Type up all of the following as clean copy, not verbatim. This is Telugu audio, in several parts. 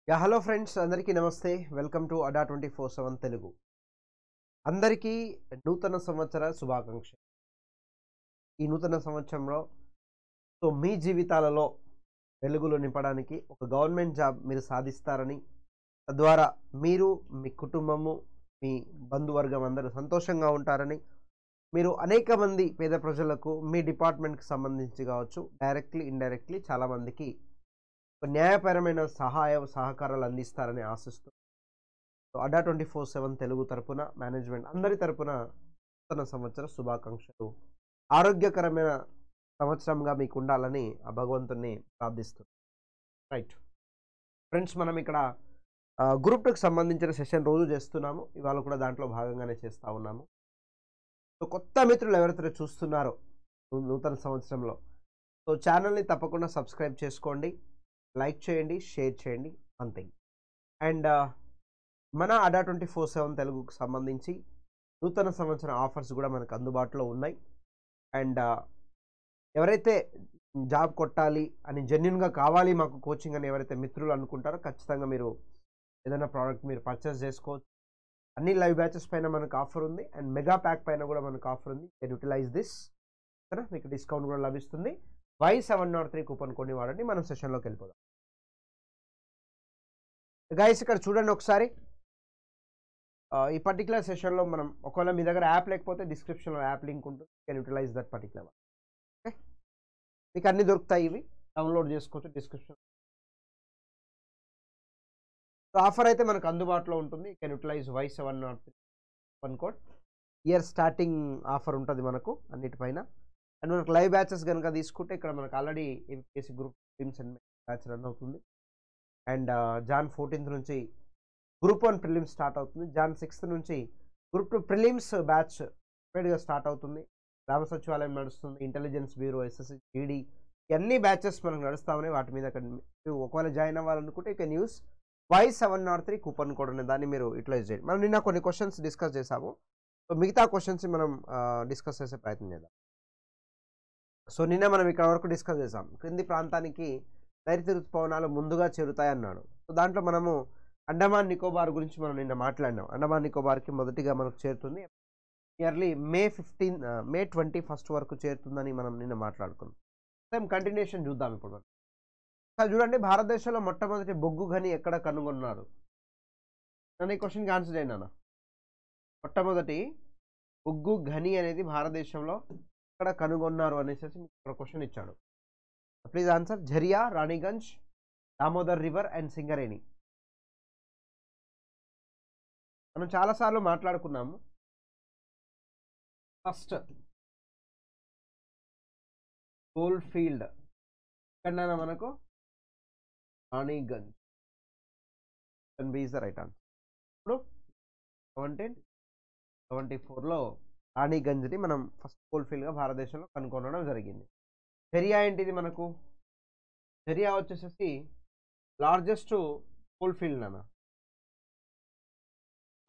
హలో ఫ్రెండ్స్, అందరికీ నమస్తే. వెల్కమ్ టు అడా 24/7 తెలుగు. అందరికీ నూతన సంవత్సర శుభాకాంక్షలు. ఈ నూతన సంవత్సరంలో మీ జీవితాలలో వెలుగులు నింపడానికి ఒక గవర్నమెంట్ జాబ్ మీరు సాధిస్తారని, తద్వారా మీరు, మీ కుటుంబము, మీ బంధువర్గం అందరూ సంతోషంగా ఉంటారని, మీరు అనేక మంది పేద ప్రజలకు మీ డిపార్ట్మెంట్కి సంబంధించి కావచ్చు, డైరెక్ట్లీ ఇండైరెక్ట్లీ చాలామందికి న్యాయపరమైన సహకారాలు అందిస్తారని ఆశిస్తూ అడా 24/7 తెలుగు తరపున, మేనేజ్మెంట్ అందరి తరపున నూతన సంవత్సర శుభాకాంక్షలు. ఆరోగ్యకరమైన సంవత్సరంగా మీకు ఉండాలని ఆ భగవంతుని ప్రార్థిస్తున్నాను. రైట్ ఫ్రెండ్స్, మనం ఇక్కడ గ్రూప్ 2కి సంబంధించిన సెషన్ రోజు చేస్తున్నాము. ఇవాళ కూడా దాంట్లో భాగంగానే చేస్తూ ఉన్నాము. కొత్త మిత్రులు ఎవరైతే చూస్తున్నారో నూతన సంవత్సరంలో ఛానల్ని తప్పకుండా సబ్స్క్రైబ్ చేసుకోండి, లైక్ చేయండి, షేర్ చేయండి. అంతే. అండ్ మన అడా 24/7 తెలుగుకు సంబంధించి నూతన సంవత్సరం ఆఫర్స్ కూడా మనకు అందుబాటులో ఉన్నాయి. అండ్ ఎవరైతే జాబ్ కొట్టాలి అని జెన్యున్గా కావాలి మాకు కోచింగ్ అని ఎవరైతే మిత్రులు అనుకుంటారో ఖచ్చితంగా మీరు ఏదైనా ప్రోడక్ట్ మీరు పర్చేస్ చేసుకోవచ్చు. అన్ని లైవ్ బ్యాచెస్ పైన మనకు ఆఫర్ ఉంది. అండ్ మెగా ప్యాక్ పైన కూడా మనకు ఆఫర్ ఉంది. Utilise this. మీకు డిస్కౌంట్ కూడా లభిస్తుంది. Y703 కూపన్ కోడ్ని వాడండి. మనం సెషన్లోకి వెళ్ళిపోదాం. గైస్, ఇక్కడ చూడండి ఒకసారి. ఈ పర్టికులర్ సెషన్లో మనం ఒకవేళ మీ దగ్గర యాప్ లేకపోతే డిస్క్రిప్షన్లో యాప్ లింక్ ఉంటుంది. Can utilize that particular one. Okay, మీకు అన్నీ దొరుకుతాయి. ఇవి డౌన్లోడ్ చేసుకోవచ్చు డిస్క్రిప్షన్. ఆఫర్ అయితే మనకు అందుబాటులో ఉంటుంది. Can utilize Y703 coupon code. Year starting offer ఉంటుంది మనకు అన్నిటిపైన. అండ్ మనకు లైవ్ బ్యాచెస్ కనుక తీసుకుంటే ఇక్కడ మనకు already MPSC group teams and batch run అవుతుంది. అండ్ జాన్ 14th నుంచి గ్రూప్ 1 ప్రిలిమ్స్ స్టార్ట్ అవుతుంది. జాన్ 6th నుంచి గ్రూప్ 2 ప్రిలిమ్స్ బ్యాచ్ స్పీడ్గా స్టార్ట్ అవుతుంది. గ్రామ సచివాలయం నడుస్తుంది, ఇంటెలిజెన్స్ బ్యూరో, ఎస్ఎస్సి, జీడీ, ఇవన్నీ బ్యాచెస్ మనకు నడుస్తూ ఉన్నాయి. వాటి మీద ఒకవేళ జాయిన్ అవ్వాలనుకుంటే you can use Y703 coupon code అనే దాన్ని మీరు యూటిలైజ్ చేయండి. మనం నిన్న కొన్ని క్వశ్చన్స్ డిస్కస్ చేసాము. మిగతా క్వశ్చన్స్ మనం డిస్కస్ చేసే ప్రయత్నం చేద్దాం. నిన్న మనం ఇక్కడ వరకు డిస్కస్ చేసాం. క్రింది ప్రాంతానికి నైరుతి ఋతుపవనాలు ముందుగా చేరుతాయన్నాడు. దాంట్లో మనము అండమాన్ నికోబార్ గురించి మనం నిన్న మాట్లాడినాం. అండమాన్ నికోబార్కి మొదటిగా మనకు చేరుతుంది. ఇయర్లీ మే 21 వరకు చేరుతుందని మనం నిన్న మాట్లాడుకున్నాం. సేమ్ కంటిన్యూషన్ చూద్దాం ఇప్పుడు మనం. చూడండి, భారతదేశంలో మొట్టమొదటి బొగ్గు గని ఎక్కడ కనుగొన్నారు? నన్ను ఈ క్వశ్చన్కి ఆన్సర్ చేయండి అన్న. మొట్టమొదటి బొగ్గు గని అనేది భారతదేశంలో ఎక్కడ కనుగొన్నారు అనేసి మీకు క్వశ్చన్ ఇచ్చాడు. Please answer. Jharia, Raniganj, Damodar river and Singareni. మనం చాలాసార్లు మాట్లాడుకున్నాము. ఫస్ట్ కోల్ ఫీల్డ్ ఎక్కడైనా మనకు Raniganj. B is the right answer. ఇప్పుడు 1774లో రాణిగంజ్ని మనం ఫస్ట్ కోల్ ఫీల్డ్గా భారతదేశంలో కనుగొనడం జరిగింది. ఝరియా ఏంటిది మనకు? ఝరియా వచ్చేసేసి లార్జెస్ట్ కోల్ ఫీల్డ్ అన్న.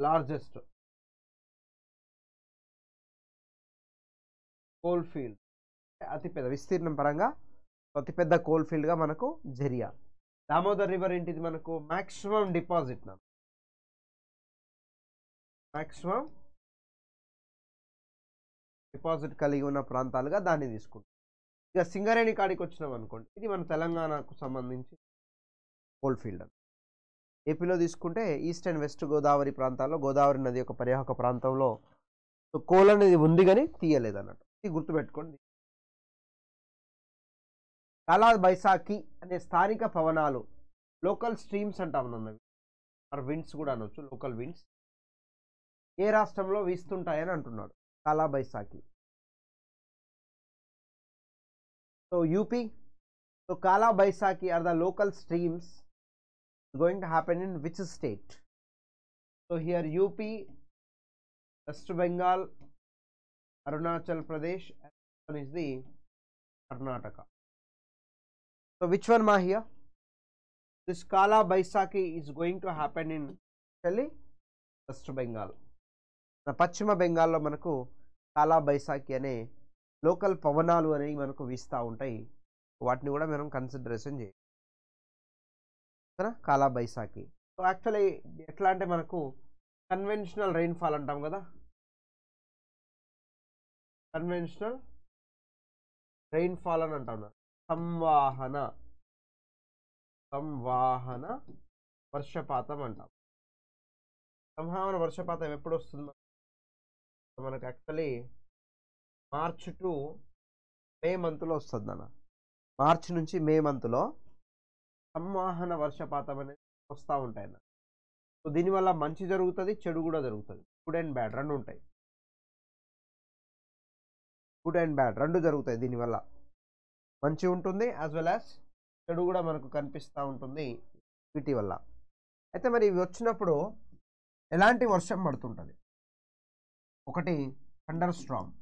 లార్జెస్ట్ కోల్ ఫీల్డ్, అతిపెద్ద విస్తీర్ణం పరంగా అతిపెద్ద కోల్ ఫీల్డ్గా మనకు ఝరియా. దామోదర్ రివర్ ఏంటిది మనకు? మ్యాక్సిమం డిపాజిట్ నా మ్యాక్సిమం డిపాజిట్ కలిగి ఉన్న ప్రాంతాలుగా దాన్ని తీసుకుంటాం. ఇక సింగరేణి కాడికి వచ్చినాం అనుకోండి, ఇది మన తెలంగాణకు సంబంధించి కోల్ ఫీల్డ్ అని. ఏపీలో తీసుకుంటే ఈస్ట్ అండ్ వెస్ట్ గోదావరి ప్రాంతాల్లో, గోదావరి నది యొక్క పరివాహక ప్రాంతంలో కోల్ అనేది ఉంది కానీ తీయలేదు అన్నట్టు. ఇది గుర్తుపెట్టుకోండి. కాలా బైసాఖి అనే స్థానిక పవనాలు, లోకల్ స్ట్రీమ్స్ అంటాం అన్నవి, ఆర్ విండ్స్ కూడా అనొచ్చు, లోకల్ విండ్స్, ఏ రాష్ట్రంలో వీస్తుంటాయని అంటున్నాడు. కాలా Baisakhi. UP. Kala Baisakhi are the local streams going to happen in which state? Here UP, West Bengal, Arunachal Pradesh, and one is the Karnataka. Which one ma here? This Kala Baisakhi is going to happen in actually West Bengal. పశ్చిమ బెంగాల్లో మనకు కాలా బైసాఖి అనే లోకల్ పవనాలు అనేవి మనకు వీస్తూ ఉంటాయి. వాటిని కూడా మనం కన్సిడరేషన్ చేయాలి. ఓకేనా, కాలా బైసాకి. సో యాక్చువల్లీ ఎట్లా అంటే మనకు కన్వెన్షనల్ రెయిన్ఫాల్ అంటాం కదా, కన్వెన్షనల్ రెయిన్ఫాల్ అని అంటాం. సంవాహన సంవాహన వర్షపాతం అంటాం. సంవాహన వర్షపాతం ఎప్పుడు వస్తుంది మనకు? యాక్చువల్లీ మార్చ్ టు మే మంత్లో వస్తుంది అన్న. మార్చ్ నుంచి మే మంత్లో సంవాహన వర్షపాతం అనేది వస్తూ ఉంటాయి అన్న. సో దీనివల్ల మంచి జరుగుతుంది, చెడు కూడా జరుగుతుంది. గుడ్ అండ్ బ్యాడ్ రెండు ఉంటాయి. గుడ్ అండ్ బ్యాడ్ రెండు జరుగుతాయి దీనివల్ల. మంచి ఉంటుంది యాజ్ వెల్ యాజ్ చెడు కూడా మనకు కనిపిస్తూ ఉంటుంది వీటి వల్ల. అయితే మరి ఇవి వచ్చినప్పుడు ఎలాంటి వర్షం పడుతుంటుంది? ఒకటి థండర్ స్టార్మ్,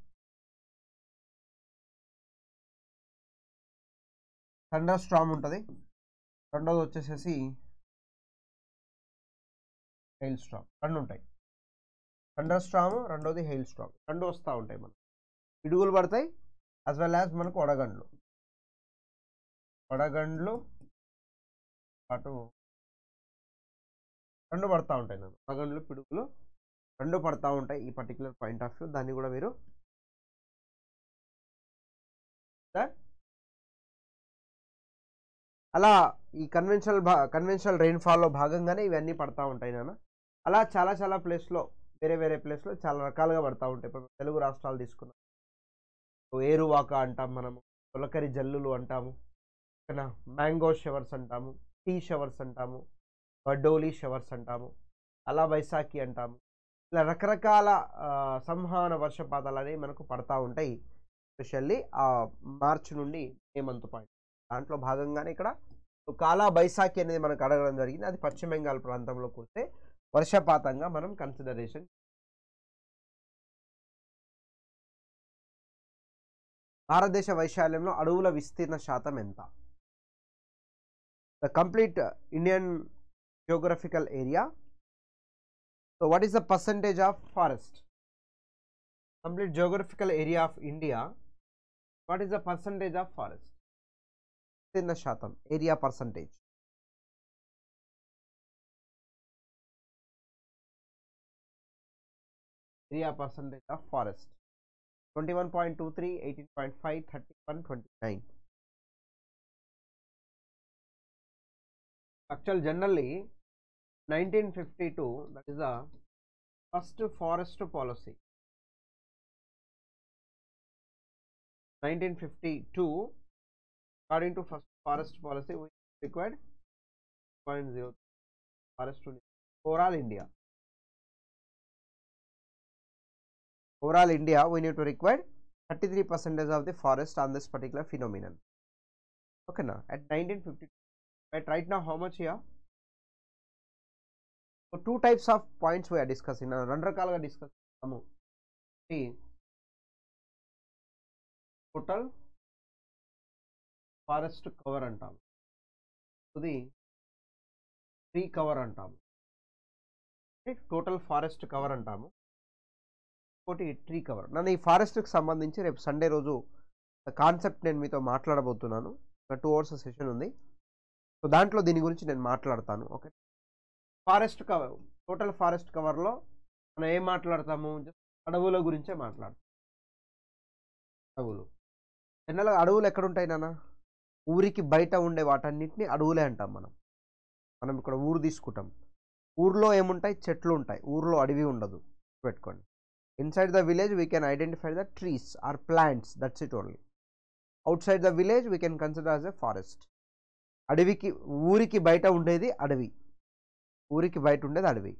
థండర్ స్టార్మ్ ఉంటుంది. రెండోది వచ్చేసేసి హెయిల్ స్టార్మ్. రెండు ఉంటాయి, థండర్ స్టార్మ్, రెండోది హెయిల్ స్టార్మ్. రెండు వస్తూ ఉంటాయి. మనకు పిడుగులు పడతాయి యాజ్ వెల్ యాజ్ మనకు వడగండ్లు అటు రెండు పడతా ఉంటాయి. నాకు వడగండ్లు పిడుగులు రెండు పడతా ఉంటాయి ఈ పర్టికులర్ పాయింట్ ఆఫ్ వ్యూ. దాన్ని కూడా మీరు అలా ఈ కన్వెన్షనల్ రెయిన్ఫాల్లో భాగంగానే ఇవన్నీ పడతా ఉంటాయి నాన్న. అలా చాలా ప్లేస్లో, వేరే ప్లేస్లో చాలా రకాలుగా పడతా ఉంటాయి. ఇప్పుడు తెలుగు రాష్ట్రాలు తీసుకున్నాం, ఏరువాక అంటాం మనము, తొలకరి జల్లులు అంటాము, ఓకేనా, మ్యాంగో షవర్స్ అంటాము, టీ షవర్స్ అంటాము, బడ్డోలీ షవర్స్ అంటాము, అలా బైసాఖి అంటాము. ఇలా రకరకాల సంవహన వర్షపాతాలు అనేవి మనకు పడతా ఉంటాయి. ఎస్పెషల్లీ మార్చ్ నుండి మే మంత్ పాయింట్. దాంట్లో భాగంగానే ఇక్కడ కాలా బైసాఖి అనేది మనకు అడగడం జరిగింది. అది పశ్చిమ బెంగాల్ ప్రాంతంలో కురిసే వర్షపాతంగా మనం కన్సిడరేషన్. భారతదేశ వైశాల్యంలో అడవుల విస్తీర్ణ శాతం ఎంత? The complete Indian geographical area. So what is the percentage of forest? Complete geographical area of India, what is the percentage of forest? విస్తీర్ణ శాతం, area percentage. Area percentage of forest 21.23, 18.5, 31, 29. Actually, generally, 1952, that is the first forest policy. 1952, according to first forest policy, we required 0.0 forest to overall India. Overall India, we need to require 33% of the forest on this particular phenomenon. Okay, now at 1952, right now how much here? So two types of points we are discussing. Now రెండు రకాలుగా డిస్కస్ చేస్తాము. టోటల్ ఫారెస్ట్ కవర్ అంటాము, ఇది ట్రీ కవర్ అంటాము. టోటల్ ఫారెస్ట్ కవర్ అంటాము, ఇంకోటి ట్రీ కవర్. నన్ను ఈ ఫారెస్ట్కి సంబంధించి రేపు సండే రోజు కాన్సెప్ట్ నేను మీతో మాట్లాడబోతున్నాను. 2 hours సెషన్ ఉంది. సో దాంట్లో దీని గురించి నేను మాట్లాడతాను. Okay, forest cover, total forest కవర్లో మనం ఏం మాట్లాడతాము? అడవుల గురించే మాట్లాడతాం. అడవులు జనరల్గా అడవులు ఎక్కడ ఉంటాయి నాన్న? ఊరికి బయట ఉండే వాటన్నిటిని అడవులే అంటాం మనం. ఇక్కడ ఊరు తీసుకుంటాం, ఊర్లో ఏముంటాయి? చెట్లు ఉంటాయి, ఊర్లో అడవి ఉండదు. పెట్టుకోండి. Inside the village we can identify the trees or plants, that's it only. Outside the village we can consider as a forest. అడవికి, ఊరికి బయట ఉండేది అడవి, ఊరికి బయట ఉండేది అడవి.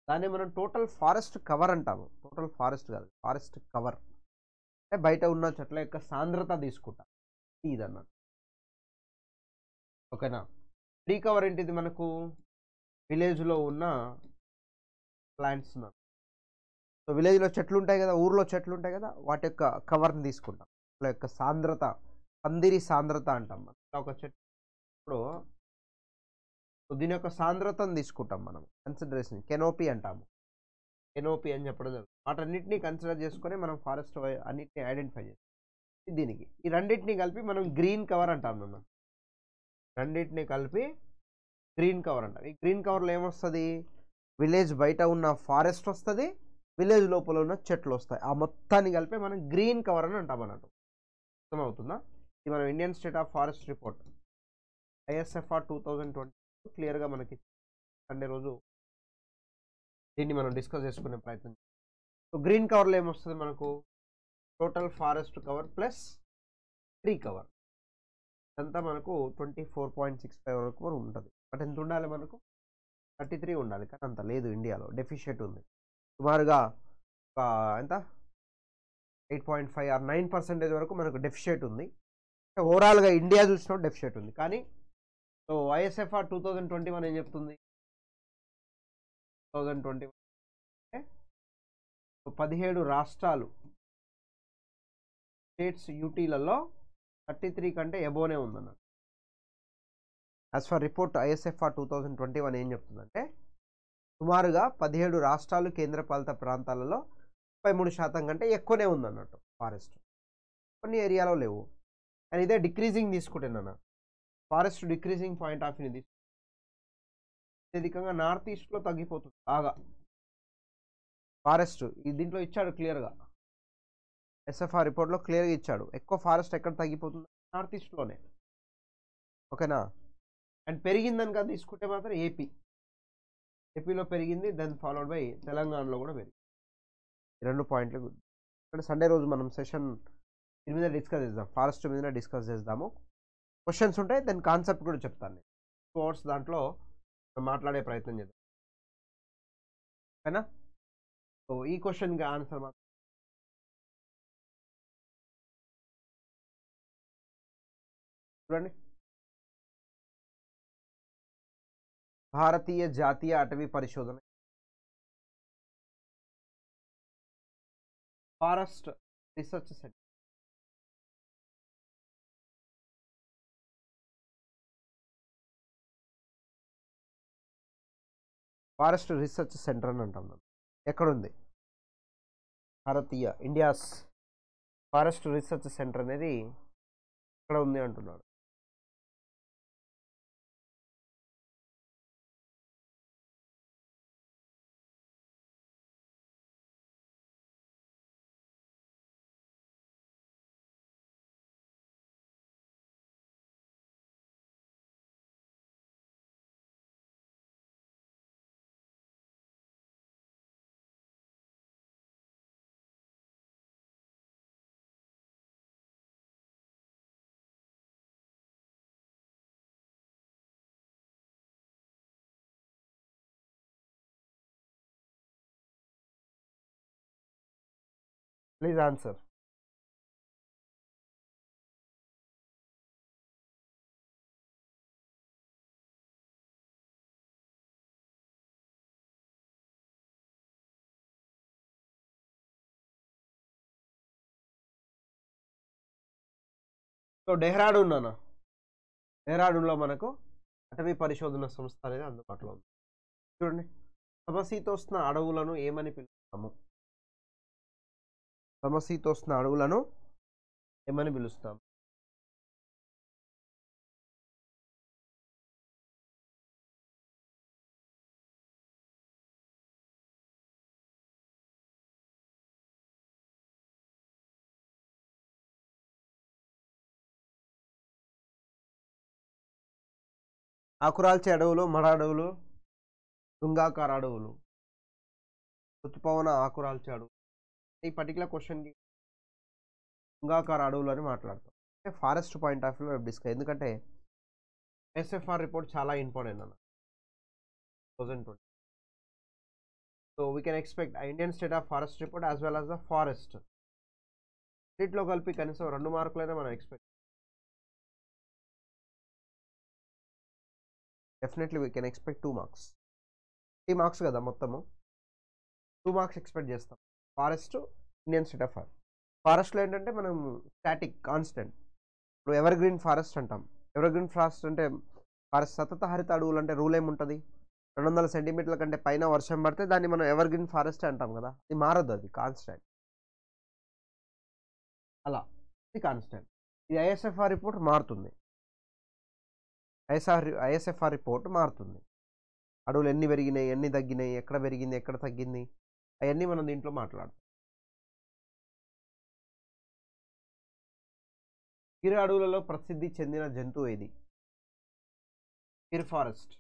దాన్ని మనం టోటల్ ఫారెస్ట్ కవర్ అంటాము. టోటల్ ఫారెస్ట్ కాదు, ఫారెస్ట్ కవర్ అంటే బయట ఉన్న చెట్ల యొక్క సాంద్రత తీసుకుంటాం, ఇదన్నమాట. ఓకేనా. ట్రీ కవర్ ఏంటిది? మనకు విలేజ్లో ఉన్న ప్లాంట్స్. సో విలేజ్లో చెట్లు ఉంటాయి కదా, ఊర్లో చెట్లు ఉంటాయి కదా, వాటి యొక్క కవర్ని తీసుకుంటాం. వాళ్ళ యొక్క సాంద్రత, పందిరి సాంద్రత అంటాం మనం. ఒక చెట్టు ఇప్పుడు దీని యొక్క సాంద్రతను తీసుకుంటాం మనం, కన్సిడరేషన్. కెనోపీ అంటాము, కెనోపీ అని చెప్పడం జరుగుతుంది. వాటన్నిటిని కన్సిడర్ చేసుకొని మనం ఫారెస్ట్ అన్నిటిని ఐడెంటిఫై చేస్తాం. దీనికి ఈ రెండింటిని కలిపి మనం గ్రీన్ కవర్ అంటాం. రెండింటిని కలిపి గ్రీన్ కవర్ అంటారు. ఈ గ్రీన్ కవర్లో ఏమొస్తుంది, విలేజ్ బయట ఉన్న ఫారెస్ట్ వస్తుంది, విలేజ్ లోపల ఉన్న చెట్లు వస్తాయి. ఆ మొత్తాన్ని కలిపి మనం గ్రీన్ కవర్ అని అంటాం అన్నట్టు. అర్థమవుతుందా? ఇది మనం Indian state of forest report ISFR 2020 క్లియర్గా మనకి సండే రోజు దీన్ని మనం డిస్కస్ చేసుకునే ప్రయత్నం. సో గ్రీన్ కవర్లో ఏమొస్తుంది మనకు, total forest cover plus tree cover ఇదంతా మనకు 24.65 వరకు ఉంటుంది. బట్ ఎంత ఉండాలి మనకు, 33 ఉండాలి. కానీ అంత లేదు, ఇండియాలో డెఫిషియట్ ఉంది. సుమారుగా ఎంత 8.5 ఆర్ 9% వరకు మనకు డెఫిషియట్ ఉంది. ఓవరాల్గా ఇండియా చూసినప్పుడు డెఫిషియట్ ఉంది. కానీ సో ISFR 2021 ఏం చెప్తుంది, 2021 అంటే 17 రాష్ట్రాలు స్టేట్స్ యూటీలలో 33 కంటే ఎబోనే ఉందన్నట్టు. యాజ్ ఫర్ రిపోర్ట్ ISFR 2021 ఏం చెప్తుందంటే సుమారుగా 17 రాష్ట్రాలు కేంద్రపాలిత ప్రాంతాలలో 33% కంటే ఎక్కువనే ఉందన్నట్టు ఫారెస్ట్. కొన్ని ఏరియాలో లేవు. అండ్ ఇదే డిక్రీజింగ్ తీసుకుంటున్నాను, ఫారెస్ట్ డిక్రీజింగ్ పాయింట్ ఆఫ్ వ్యూని తీసుకుంటే అత్యధికంగా నార్త్ ఈస్ట్లో తగ్గిపోతుంది బాగా ఫారెస్ట్. దీంట్లో ఇచ్చాడు క్లియర్గా, SFR రిపోర్ట్లో క్లియర్గా ఇచ్చాడు. ఎక్కువ ఫారెస్ట్ ఎక్కడ తగ్గిపోతుంది, నార్త్ ఈస్ట్లోనే. ఓకేనా? అండ్ పెరిగిందని కదా తీసుకుంటే మాత్రం ఏపీలో పెరిగింది, దెన్ ఫాలోడ్ బై తెలంగాణలో కూడా పెరిగింది. ఈ 2 పాయింట్లు. అంటే సండే రోజు మనం సెషన్ దీని మీద డిస్కస్ చేద్దాం, ఫారెస్ట్ మీద డిస్కస్ చేద్దాము. క్వశ్చన్స్ ఉంటాయి, దెన్ కాన్సెప్ట్ కూడా చెప్తాను నేను. 2 అవర్స్ దాంట్లో మాట్లాడే ప్రయత్నం చేద్దాం. ఓకేనా? సో ఈ క్వశ్చన్కి ఆన్సర్ మాత్రం చూడండి. భారతీయ జాతీయ అటవీ పరిశోధన forest research centre. Forest research centre అని అంటాం. ఎక్కడుంది? భారతీయ ఇండియాస్ ఫారెస్ట్ రీసెర్చ్ సెంటర్ అనేది ఇక్కడ ఉంది అంటున్నాడు. Please answer. సో డెహ్రాడూన్ డెహ్రాడూన్లో మనకు అటవీ పరిశోధన సంస్థ అనేది అందుబాటులో ఉంది. చూడండి, సమశీతోష్ణ అడవులను ఏమని పిలుస్తాము? సమశీతోష్ణ అడవులను ఏమని పిలుస్తాం? ఆకురాల్చే అడవులు, మడ అడవులు, శృంగాకార అడవులు, ఋతుపవన ఆకురాల్చే అడవులు. ఈ పర్టికులర్ క్వశ్చన్కి శృంగాకార అడవులు అని మాట్లాడతాం. అంటే ఫారెస్ట్ పాయింట్ ఆఫ్ వ్యూలో డిస్కస్, ఎందుకంటే SFR రిపోర్ట్ చాలా ఇంపార్టెంట్ అన్న 2020. So we can expect Indian state of forest report as well as the forest వీటిలో కలిపి కనీసం 2 మార్కులైనా మనం expect. Definitely we can expect 2 marks. 3 marks కదా మొత్తము, 2 మార్క్స్ ఎక్స్పెక్ట్ చేస్తాం. ఫారెస్ట్, ఇండియన్ స్టేట్ ఆఫ్ ఫారెస్ట్లో ఏంటంటే మనం స్టాటిక్ కాన్స్టెంట్. ఇప్పుడు ఎవర్ గ్రీన్ ఫారెస్ట్ అంటాం. ఎవర్ గ్రీన్ ఫారెస్ట్ అంటే ఫారెస్ట్ సతత హరిత అడవులు అంటే రూల్ ఏముంటుంది, 200 సెంటీమీటర్ల కంటే పైన వర్షం పడితే దాన్ని మనం ఎవర్ గ్రీన్ ఫారెస్ట్ అంటాం కదా. అది మారదు, అది కాన్స్టెంట్. అలా ఇది కాన్స్టెంట్. ఇది ISFR రిపోర్ట్ మారుతుంది. ఐఎస్ఎఫ్ఆర్ రిపోర్ట్ మారుతుంది. అడవులు ఎన్ని పెరిగినాయి, ఎన్ని తగ్గినాయి, ఎక్కడ పెరిగింది, ఎక్కడ తగ్గింది, అవన్నీ మనం దీంట్లో మాట్లాడతాం. గిర్ అడవులలో ప్రసిద్ధి చెందిన జంతువు ఏది? గిర్ ఫారెస్ట్.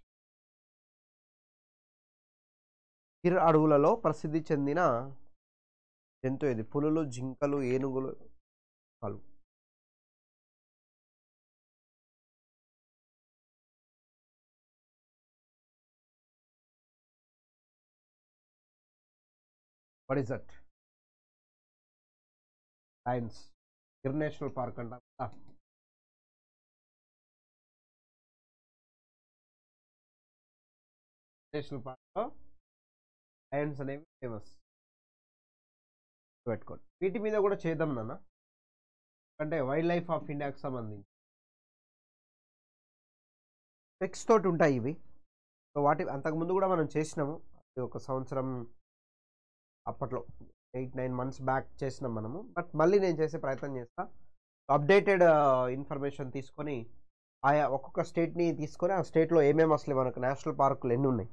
గిర్ అడవులలో ప్రసిద్ధి చెందిన జంతువు ఏది? పులులు, జింకలు, ఏనుగులు, పాలు. What is that? Lions. Gir national park అంటాం కదా. నేషనల్ పార్క్లో లయన్స్ అనేవి ఫేమస్. పెట్టుకోండి. వీటి మీద కూడా చేద్దాం నాన్న, అంటే వైల్డ్ లైఫ్ ఆఫ్ ఇండియాకి సంబంధించి ట్రిక్స్ తోటి ఉంటాయి ఇవి. సో వాటి అంతకుముందు కూడా మనం చేసినాము, ఒక సంవత్సరం అప్పట్లో 8-9 months బ్యాక్ చేసినాం మనము. బట్ మళ్ళీ నేను చేసే ప్రయత్నం చేస్తా. అప్డేటెడ్ ఇన్ఫర్మేషన్ తీసుకొని ఆయా ఒక్కొక్క స్టేట్ని తీసుకొని ఆ స్టేట్లో ఏమేమి అసలు మనకు నేషనల్ పార్కులు ఎన్ని ఉన్నాయి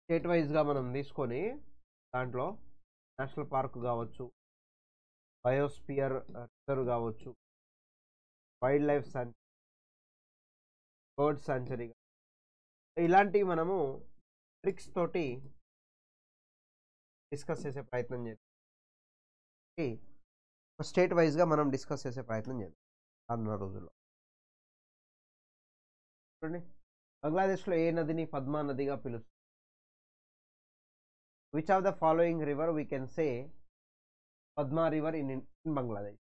స్టేట్ వైజ్గా మనం తీసుకొని దాంట్లో నేషనల్ పార్క్ కావచ్చు, బయోస్పియర్ రిజర్వ్ కావచ్చు, wild life sanctuary, bird sanctuary, ఇలాంటివి మనము ట్రిక్స్ తోటి డిస్కస్ చేసే ప్రయత్నం చేద్దాం. స్టేట్ వైజ్గా మనం డిస్కస్ చేసే ప్రయత్నం చేద్దాం రానున్న రోజుల్లో. చూడండి, బంగ్లాదేశ్లో ఏ నదిని పద్మా నదిగా పిలుస్తుంది? Which of the following river we can say Padma river in Bangladesh?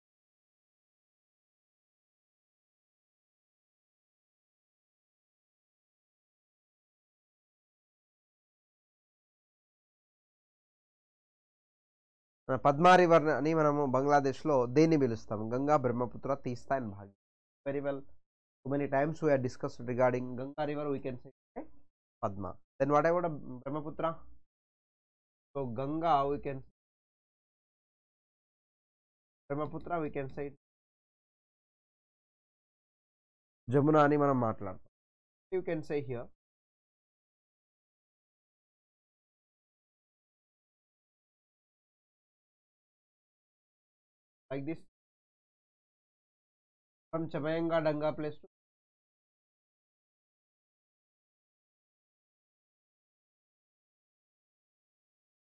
Padma river అని మనము బంగ్లాదేశ్లో దేన్ని పిలుస్తాం? Ganga, Brahmaputra, Teesta and Bhagi. Very well. So many times we are discussed regarding Ganga river, we can say Padma. Then what about Brahmaputra? So Ganga we can, Brahmaputra we can say Jamuna అని మనం మాట్లాడతాం. You can say here like this from Chamayanga Danga place to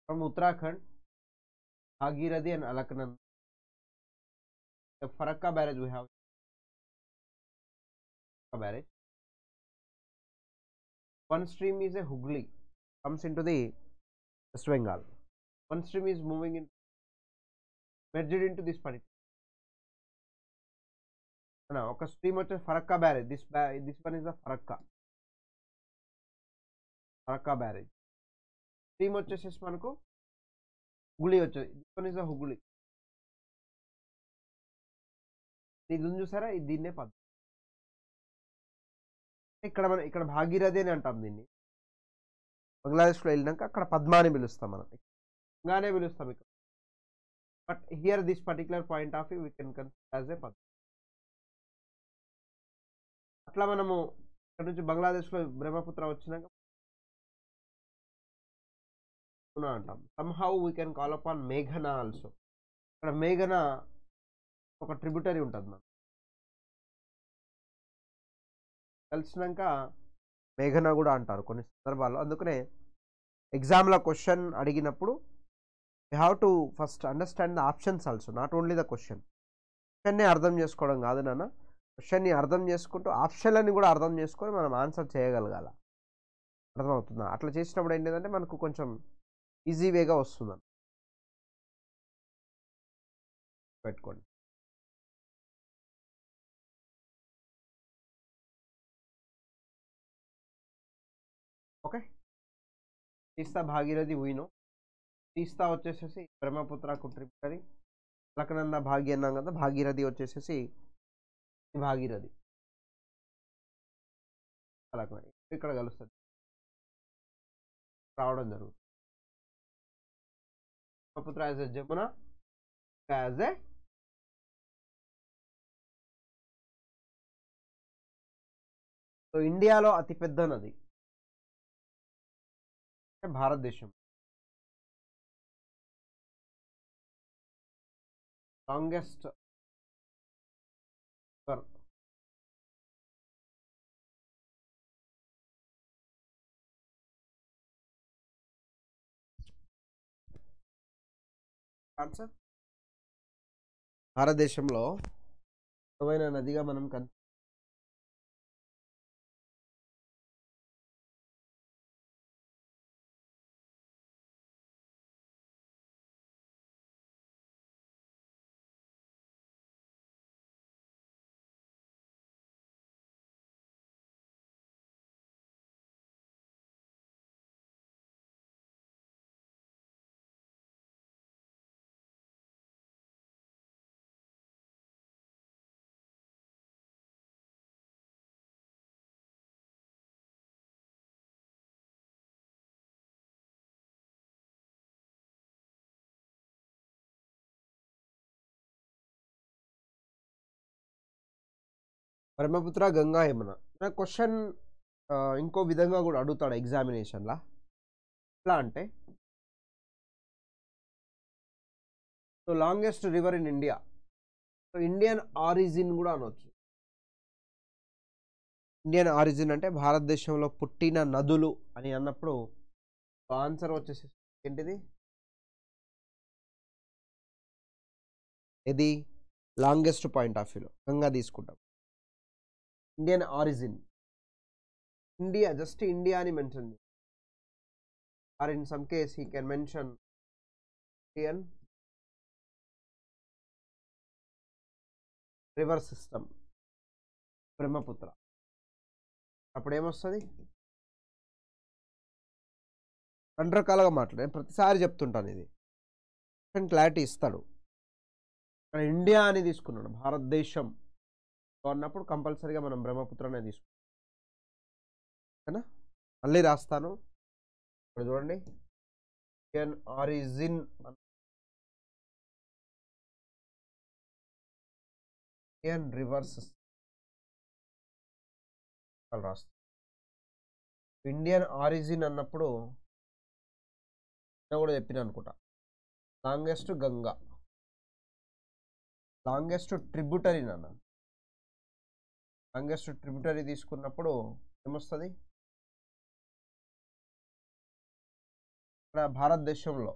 from Uttarakhand, Bhagirathi and Alaknanda. The Farakka barrage we have. Barrage. One stream is a Hooghly, comes into the West Bengal. One stream is moving in, merged into this particular. No, okay, stream of Farakka barrage. This one is the Farakka barrage. Stream వచ్చేసేసి మనకు హుగ్లీ వచ్చేది. This one is the Hooghly. ఇది ఉంది చూసారా, ఇది దీన్నే పద్మ. ఇక్కడ భాగీరథి అని అంటాం దీన్ని. బంగ్లాదేశ్లో వెళ్ళినాక అక్కడ పద్మా అని పిలుస్తాం, మనం గంగానే పిలుస్తాం ఇక్కడ. But here this particular point of view we can consider as a Padma. అట్లా మనము ఇక్కడ నుంచి బంగ్లాదేశ్లో బ్రహ్మపుత్ర వచ్చినాక అంటాం. Somehow we can call upon మేఘనా ఆల్సో. ఇక్కడ మేఘనా ఒక ట్రిబ్యూటరీ ఉంటుంది మనం కలిసినాక మేఘనా కూడా అంటారు కొన్ని సందర్భాల్లో. అందుకనే ఎగ్జామ్లో క్వశ్చన్ అడిగినప్పుడు you have to first understand the options also, not only the క్వశ్చన్ని అర్థం చేసుకోవడం కాదు నాన్న, క్వశ్చన్ని అర్థం చేసుకుంటూ ఆప్షన్లని కూడా అర్థం చేసుకొని మనం ఆన్సర్ చేయగలగాల. అర్థమవుతుందా? అట్లా చేసినప్పుడు ఏంటంటే మనకు కొంచెం ఈజీ వేగా వస్తుందని పెట్టుకోండి. ఓకే, తీస్తా భాగీరథి ఊయినో. తీస్తా వచ్చేసేసి బ్రహ్మపుత్రకు ట్రిబ్యూటరీ. అలకనంద భాగి అన్నాం కదా, భాగీరథి వచ్చేసేసి భాగీరథి అలకనంద ఇక్కడ కలుస్తుంది, రావడం జరుగుతుంది. Brahmaputra as a Jamuna, as a so ఇండియాలో అతిపెద్ద నది అంటే భారతదేశం. Longest river. ఆన్సర్ భారతదేశంలో పొడవైన నదిగా మనం బ్రహ్మపుత్ర, గంగా, యమున. నా క్వశ్చన్ ఇంకో విధంగా కూడా అడుగుతాడు ఎగ్జామినేషన్లా. ఎట్లా అంటే so longest river in India, so Indian origin కూడా అనొచ్చు. ఇండియన్ ఆరిజిన్ అంటే భారతదేశంలో పుట్టిన నదులు అని అన్నప్పుడు ఆన్సర్ వచ్చేసి ఏంటిది? ఇది లాంగెస్ట్ పాయింట్ ఆఫ్ వ్యూలో గంగా తీసుకుంటాం. Indian origin India, just India అని mention, or in some case he can mention Indian river system Brahmaputra. అప్పుడు ఏమొస్తుంది? రెండు రకాలుగా మాట్లాడే ప్రతిసారి చెప్తుంటాను ఇది, క్లారిటీ ఇస్తాడు. ఇండియా అని తీసుకున్నాడు, భారతదేశం అన్నప్పుడు కంపల్సరీగా మనం బ్రహ్మపుత్రనే తీసుకున్నాం. మళ్ళీ రాస్తాను, ఇప్పుడు చూడండి. ఇండియన్ ఆరిజిన్ ఇండియన్ రివర్స్ రాస్తాను. ఇండియన్ ఆరిజిన్ అన్నప్పుడు కూడా చెప్పిన అనుకుంటా, లాంగెస్ట్ గంగా, లాంగెస్ట్ ట్రిబ్యూటరీ అన్న. లాంగెస్ట్ ట్రిబ్యూటరీ తీసుకున్నప్పుడు ఏమొస్తుంది? ఇక్కడ భారతదేశంలో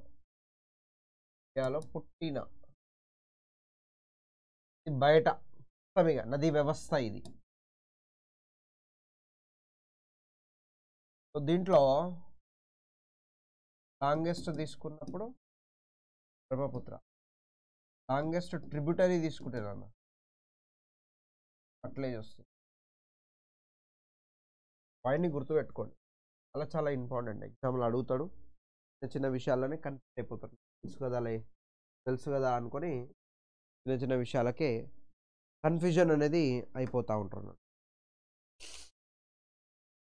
ఇండియాలో పుట్టిన బయట మొత్తమిగా నదీ వ్యవస్థ ఇది. సో దీంట్లో లాంగెస్ట్ తీసుకున్నప్పుడు బ్రహ్మపుత్ర, లాంగెస్ట్ ట్రిబ్యూటరీ తీసుకుంటే నాన్న అట్లే వస్తుంది. పాయింట్ని గుర్తుపెట్టుకోండి, అలా చాలా ఇంపార్టెంట్. ఎగ్జామ్లో అడుగుతాడు, చిన్న చిన్న విషయాల్లోనే కన్ఫ్యూజ్ అయిపోతాడు. తెలుసు కదా అనుకొని చిన్న చిన్న విషయాలకే కన్ఫ్యూజన్ అనేది అయిపోతూ ఉంటారు.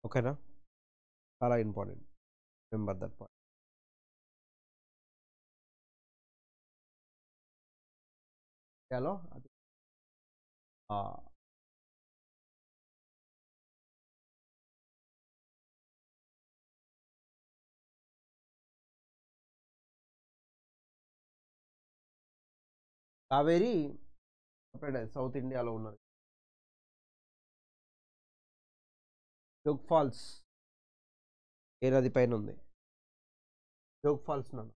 ఓకేనా? చాలా ఇంపార్టెంట్, రిమెంబర్ దట్ పాయింట్. ఇండియాలో అది కావేరీ సౌత్ ఇండియాలో ఉన్నది. జోగ్ ఫాల్స్ ఏ నది పైన ఉంది? జోగ్ ఫాల్స్ నాన్న.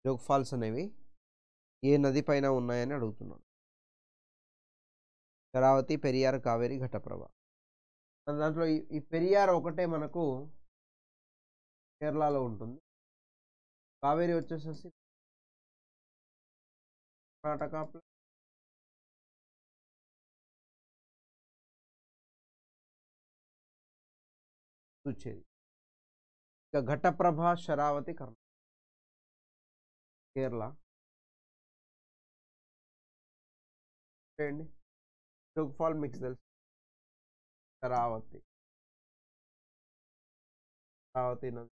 జోగ్ ఫాల్స్ అనేవి ఏ నది పైన ఉన్నాయని అడుగుతున్నాను. శరావతి, పెరియార్, కావేరి, ఘటప్రభ. దాంట్లో ఈ పెరియార్ ఒకటే మనకు కేరళలో ఉంటుంది. కావేరి వచ్చేసేసి కర్ణాటక పుదుచ్చేరి. ఇక ఘటప్రభ, శరావతి కేరళ. అండి జోగ్ ఫాల్ మీకు తెలుసు, శరావతి నది.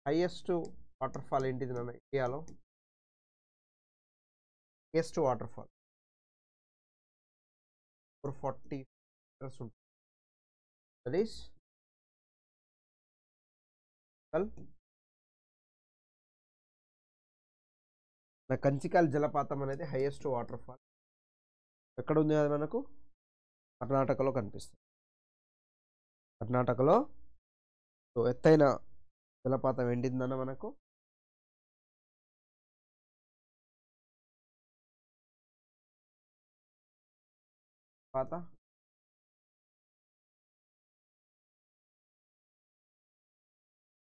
హైయెస్ట్ వాటర్ ఫాల్ ఏంటిది నాన్న ఇండియాలో? హైయెస్ట్ వాటర్ ఫాల్ 440 meters ఉంటుంది. దట్ ఈస్ కంచికల్ జలపాతం అనేది హైయెస్ట్ వాటర్ ఫాల్. ఎక్కడ ఉంది అది మనకు? కర్ణాటకలో కనిపిస్తుంది. కర్ణాటకలో సో ఎత్తైన జలపాతం ఏంటిందన్న మనకు పాత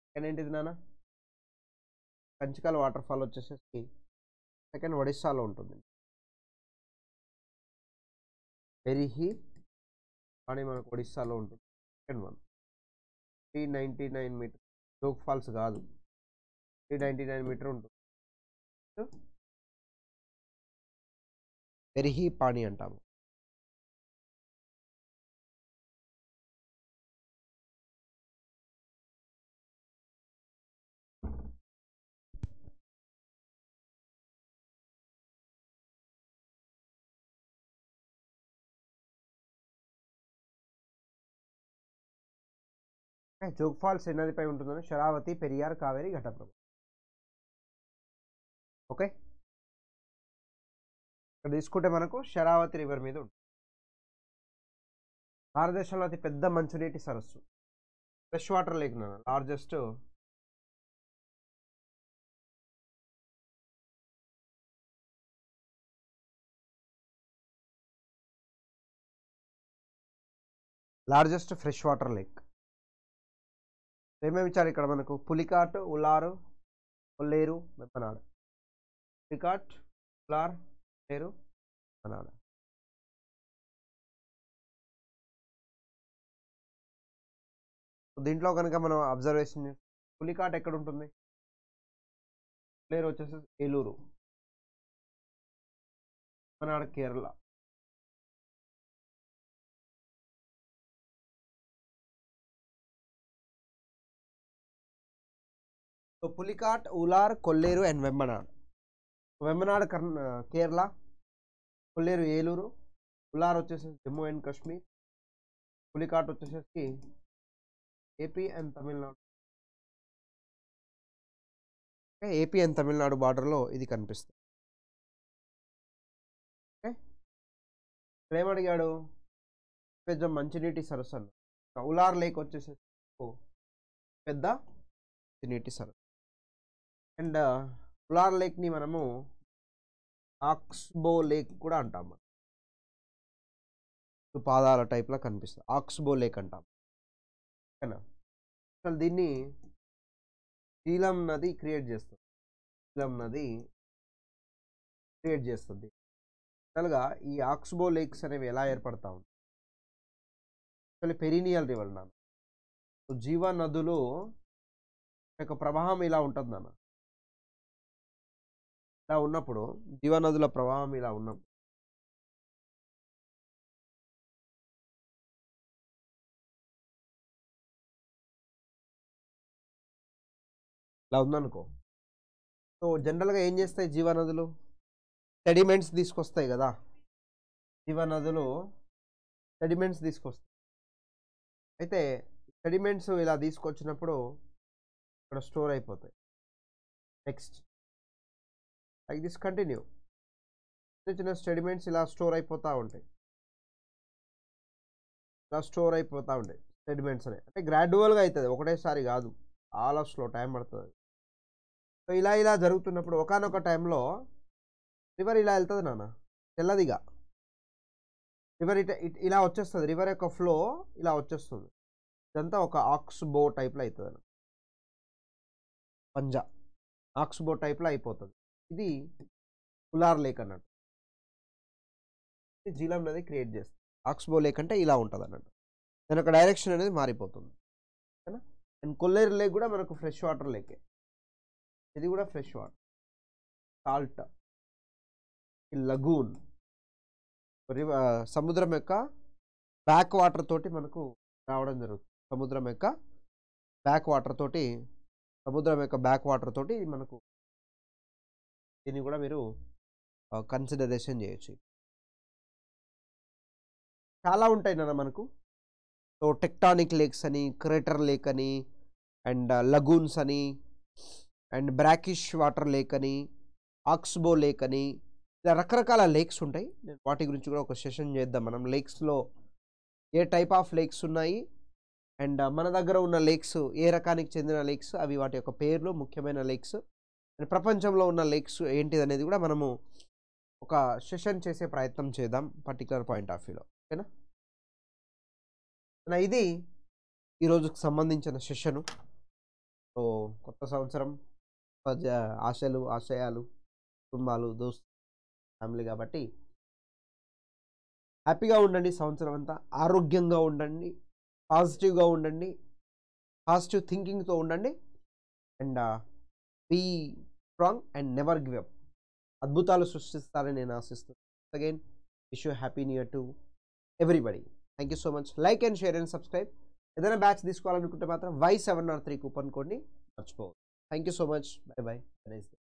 సెకండ్ ఏంటిది నాన్న? కంచికల్ వాటర్ ఫాల్ వచ్చేసేసి సెకండ్ ఒడిస్సాలో ఉంటుంది. వెరిహి అని మనకు ఒడిస్సాలో ఉంటుంది. Second one 399 metre. Jog falls కాదు, 399 మీటర్ ఉంటుంది. వెరిహి పాణి అంటాము. జోగ్ ఫాల్స్ ఏ నదిపై ఉంటుందని? శరావతి, పెరియార్, కావేరి, ఘటప్రభ. ఓకే, ఇక్కడ తీసుకుంటే మనకు శరావతి రివర్ మీద ఉంటుంది. భారతదేశంలో అతి పెద్ద మంచునీటి సరస్సు, ఫ్రెష్ వాటర్ లేక్ నాన్న, లార్జెస్ట్ ఫ్రెష్ వాటర్ లేక్. ఏమేమి ఇచ్చారు ఇక్కడ మనకు? పులికాట్, ఉలారు, కొల్లేరు, వెప్పనాడు. పులికాట్, ఉలార్, కొల్లేరు, వెప్పనాడు. దీంట్లో కనుక మనం అబ్జర్వేషన్, పులికాట్ ఎక్కడ ఉంటుంది? కొల్లేరు వచ్చేసి Eluru, వెప్పనాడు Kerala. So Pulicat, Wular, Kolleru and Vembanad. Vembanad Kerala, కొల్లేరు ఏలూరు, ఉలార్ వచ్చేసి జమ్మూ అండ్ కాశ్మీర్, పులికాట్ వచ్చేసి AP and Tamil Nadu. AP and Tamil Nadu బార్డర్లో ఇది కనిపిస్తుంది. ఓకే, ఇక్కడ ఏమడిగాడు? పెద్ద మంచినీటి సరస్సు అన్న. ఉలార్ లేక్ వచ్చేసి పెద్ద మంచినీటి సరస్సు. అండ్ ఉలార్ లేక్ని మనము ఆక్స్బో లేక్ కూడా అంటాము. పాదాల టైప్లో కనిపిస్తుంది, ఆక్స్బో లేక్ అంటాం. ఓకేనా? అసలు దీన్ని జీలం నది క్రియేట్ చేస్తుంది. జీలం నది క్రియేట్ చేస్తుంది. అసలుగా ఈ ఆక్స్బో లేక్స్ అనేవి ఎలా ఏర్పడతా ఉంటాయి? అసలు పెరినియల్ రివర్ నాన్న. జీవ నదులు యొక్క ప్రవాహం ఇలా ఉంటుంది నాన్న. ఇలా ఉన్నప్పుడు జీవనదుల ప్రవాహం ఇలా ఉన్నప్పుడు ఇలా ఉందనుకో. సో జనరల్గా ఏం చేస్తాయి జీవనదులు? సెడిమెంట్స్ తీసుకొస్తాయి కదా. జీవనదులు సెడిమెంట్స్ తీసుకొస్తాయి. అయితే సెడిమెంట్స్ ఇలా తీసుకొచ్చినప్పుడు ఇక్కడ స్టోర్ అయిపోతాయి. Next like this continue. చిన్న చిన్న సెడిమెంట్స్ ఇలా స్టోర్ అయిపోతూ ఉంటాయి. ఇలా స్టోర్ అయిపోతూ ఉంటాయి సెడిమెంట్స్ అనేవి. అంటే గ్రాడ్యువల్గా అవుతుంది, ఒకటేసారి కాదు, చాలా స్లో టైం పడుతుంది. సో ఇలా ఇలా జరుగుతున్నప్పుడు ఒకానొక టైంలో రివర్ ఇలా వెళ్తుంది నాన్న, తెల్లదిగా. రివర్ ఇలా వచ్చేస్తుంది. రివర్ యొక్క ఫ్లో ఇలా వచ్చేస్తుంది. ఇదంతా ఒక ఆక్స్బో టైప్లో అవుతుంది. పంజా ఆక్స్బో టైప్లో అయిపోతుంది. ఇది ఉలార్ లేక్ అన్నట్టు. జీలం నది క్రియేట్ చేస్తుంది. ఆక్స్బో లేక్ అంటే ఇలా ఉంటుంది అన్నట్టు. దాని యొక్క డైరెక్షన్ అనేది మారిపోతుంది. ఓకేనా? అండ్ కొల్లేరు లేక్ కూడా మనకు ఫ్రెష్ వాటర్ లేకే. ఇది కూడా ఫ్రెష్ వాటర్, సాల్ట్, లగూన్, సముద్రం యొక్క బ్యాక్ వాటర్ తోటి మనకు రావడం జరుగుతుంది. సముద్రం యొక్క బ్యాక్ వాటర్ తోటి మనకు దీన్ని కూడా మీరు కన్సిడరేషన్ చేయొచ్చు. చాలా ఉంటాయి నాన్న మనకు. సో టెక్టానిక్ లేక్స్ అని, క్రేటర్ లేక్ అని, అండ్ లగూన్స్ అని, అండ్ బ్రాకిష్ వాటర్ లేక్ అని, ఆక్స్బో లేక్ అని, ఇలా రకరకాల లేక్స్ ఉంటాయి. నేను వాటి గురించి కూడా ఒక సెషన్ చేద్దాం మనం. లేక్స్లో ఏ టైప్ ఆఫ్ లేక్స్ ఉన్నాయి, అండ్ మన దగ్గర ఉన్న లేక్స్ ఏ రకానికి చెందిన లేక్స్, అవి వాటి యొక్క పేర్లు, ముఖ్యమైన లేక్స్, అండ్ ప్రపంచంలో ఉన్న లేక్స్ ఏంటిది అనేది కూడా మనము ఒక సెషన్ చేసే ప్రయత్నం చేద్దాం పర్టికులర్ పాయింట్ ఆఫ్ వ్యూలో. ఓకేనా? ఇది ఈరోజుకు సంబంధించిన సెషను. సో కొత్త సంవత్సరం, ఆశలు, ఆశయాలు, కుటుంబాలు, దోస్తు, ఫ్యామిలీ కాబట్టి హ్యాపీగా ఉండండి. సంవత్సరం అంతా ఆరోగ్యంగా ఉండండి, పాజిటివ్గా ఉండండి, పాజిటివ్ థింకింగ్తో ఉండండి, and be strong and never give up. అద్భుతాలు సృష్టిస్తారని నేను ఆశిస్తున్నాను. Again wish you happy new year to everybody. Thank you so much. Like and share and subscribe. ఏదైనా బ్యాచ్ తీసుకోవాలనుకుంటే మాత్రం Y7R3 కూపన్ కోడ్ని మర్చిపోవద్దు. Thank you so much. Bye bye. Nice day.